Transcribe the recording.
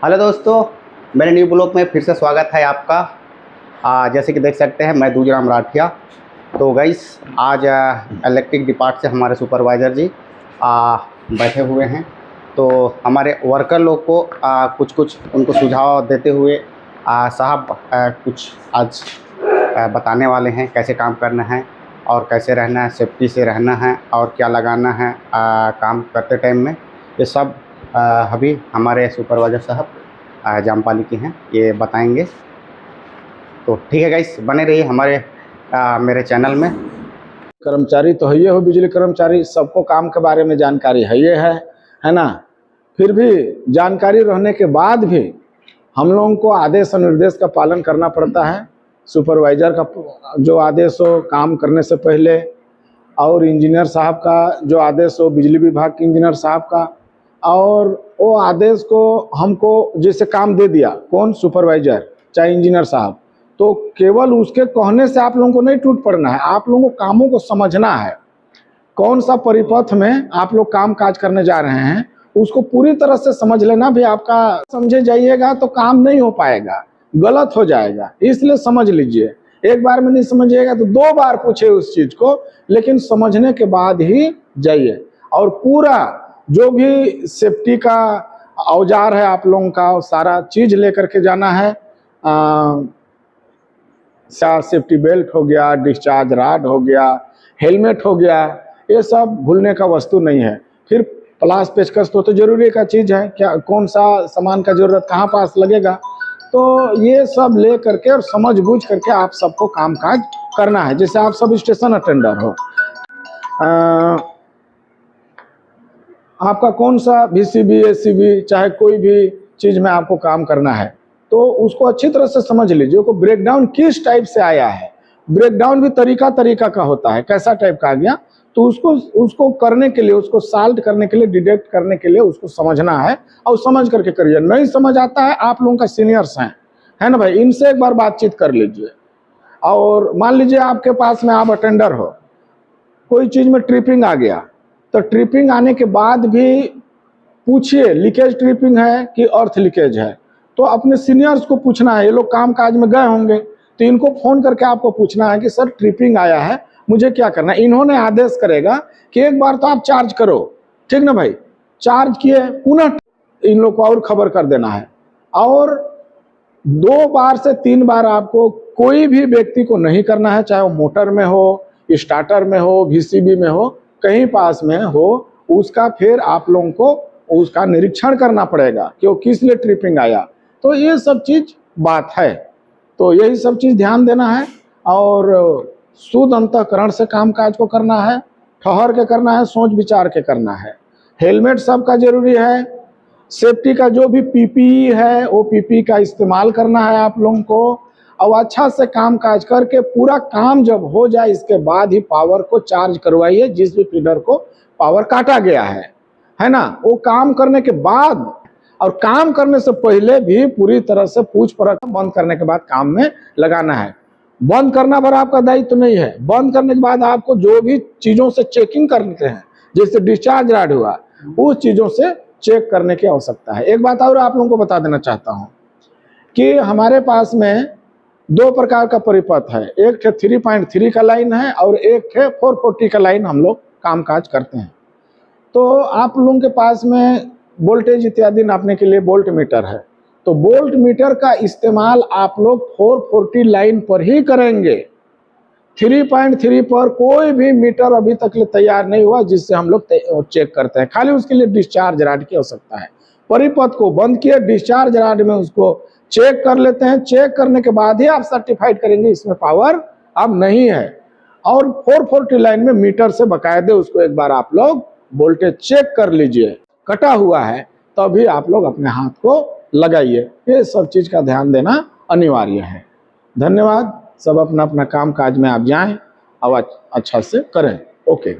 Hello दोस्तों, मेरे new blog में फिर से स्वागत है आपका। जैसे कि देख सकते हैं मैं दूजराम राठिया। तो गाइस आज इलेक्ट्रिक डिपार्ट से हमारे सुपरवाइज़र जी बैठे हुए हैं। तो हमारे वर्कर लोग को कुछ कुछ उनको सुझाव देते हुए साहब कुछ आज बताने वाले हैं कैसे काम करना है और कैसे रहना है, सेफ्टी से रहना है और क्या लगाना है काम करते टाइम में। ये सब अभी हमारे सुपरवाइज़र साहब जामपाली के हैं, ये बताएंगे। तो ठीक है गाइस, बने रहिए हमारे मेरे चैनल में। कर्मचारी तो है हो, बिजली कर्मचारी सबको काम के बारे में जानकारी है ना। फिर भी जानकारी रहने के बाद भी हम लोगों को आदेश और निर्देश का पालन करना पड़ता है। सुपरवाइजर का जो आदेश हो काम करने से पहले, और इंजीनियर साहब का जो आदेश हो, बिजली विभाग के इंजीनियर साहब का, और वो आदेश को हमको जैसे काम दे दिया कौन, सुपरवाइजर चाहे इंजीनियर साहब, तो केवल उसके कहने से आप लोगों को नहीं टूट पड़ना है। आप लोगों को कामों को समझना है, कौन सा परिपथ में आप लोग काम काज करने जा रहे हैं उसको पूरी तरह से समझ लेना। भी आपका समझे जाइएगा तो काम नहीं हो पाएगा, गलत हो जाएगा। इसलिए समझ लीजिए, एक बार में नहीं समझिएगा तो 2 बार पूछे उस चीज को, लेकिन समझने के बाद ही जाइए। और पूरा जो भी सेफ्टी का औजार है आप लोगों का, सारा चीज लेकर के जाना है। सेफ्टी बेल्ट हो गया, डिस्चार्ज राड हो गया, हेलमेट हो गया, ये सब भूलने का वस्तु नहीं है। फिर प्लास पेचकस तो जरूरी का चीज़ है, क्या कौन सा सामान का जरूरत कहाँ पास लगेगा, तो ये सब ले करके और समझ बूझ करके आप सबको काम काज करना है। जैसे आप सब स्टेशन अटेंडर हो, आपका कौन सा VCB ACB चाहे कोई भी चीज़ में आपको काम करना है तो उसको अच्छी तरह से समझ लीजिए को ब्रेकडाउन किस टाइप से आया है। ब्रेकडाउन भी तरीका का होता है, कैसा टाइप का आ गया तो उसको करने के लिए, उसको सॉल्व करने के लिए, डिटेक्ट करने के लिए उसको समझना है और समझ करके करिए। नहीं समझ आता है, आप लोगों का सीनियर्स हैं, है ना भाई, इनसे एक बार बातचीत कर लीजिए। और मान लीजिए आपके पास में आप अटेंडर हो, कोई चीज़ में ट्रिपिंग आ गया तो ट्रिपिंग आने के बाद भी पूछिए लीकेज ट्रिपिंग है कि अर्थ लीकेज है, तो अपने सीनियर्स को पूछना है। ये लोग काम काज में गए होंगे तो इनको फोन करके आपको पूछना है कि सर ट्रिपिंग आया है, मुझे क्या करना है। इन्होंने आदेश करेगा कि एक बार तो आप चार्ज करो, ठीक ना भाई, चार्ज किए पुनः इन लोग को और खबर कर देना है। और 2 बार से 3 बार आपको कोई भी व्यक्ति को नहीं करना है, चाहे वो मोटर में हो, स्टार्टर में हो, VCB में हो, कहीं पास में हो, उसका फिर आप लोगों को उसका निरीक्षण करना पड़ेगा कि वो किस लिए ट्रिपिंग आया। तो ये सब चीज बात है, तो यही सब चीज ध्यान देना है और शुद्ध अंतःकरण से काम काज को करना है, ठहर के करना है, सोच विचार के करना है। हेलमेट सबका जरूरी है। सेफ्टी का जो भी PPE है वो PPE का इस्तेमाल करना है आप लोगों को। और अच्छा से काम काज करके पूरा काम जब हो जाए इसके बाद ही पावर को चार्ज करवाइए, जिस भी फीडर को पावर काटा गया है ना। वो काम करने के बाद और काम करने से पहले भी पूरी तरह से पूछ परख बंद करने के बाद काम में लगाना है। बंद करना भर आपका दायित्व तो नहीं है, बंद करने के बाद आपको जो भी चीजों से चेकिंग करते हैं, जैसे डिस्चार्ज राड हुआ, उस चीजों से चेक करने की आवश्यकता है। एक बात और आप लोगों को बता देना चाहता हूं कि हमारे पास में 2 प्रकार का परिपथ है, एक 3.3 का लाइन है और एक 440 का लाइन हम लोग काम काज करते हैं। तो आप लोगों के पास में वोल्टेज इत्यादि नापने के लिए वोल्ट मीटर है, तो वोल्ट मीटर का इस्तेमाल आप लोग 440 लाइन पर ही करेंगे। 3.3 पर कोई भी मीटर अभी तक तैयार नहीं हुआ जिससे हम लोग चेक करते हैं। खाली उसके लिए डिस्चार्ज राड की आवश्यकता है। परिपथ को बंद किए, डिस्चार्ज राड में उसको चेक कर लेते हैं। चेक करने के बाद ही आप सर्टिफाइड करेंगे इसमें पावर अब नहीं है। और 440 लाइन में मीटर से बकायदे उसको एक बार आप लोग वोल्टेज चेक कर लीजिए, कटा हुआ है तभी आप लोग अपने हाथ को लगाइए। ये सब चीज का ध्यान देना अनिवार्य है। धन्यवाद। सब अपना अपना काम काज में आप जाएं और अच्छा से करें। ओके।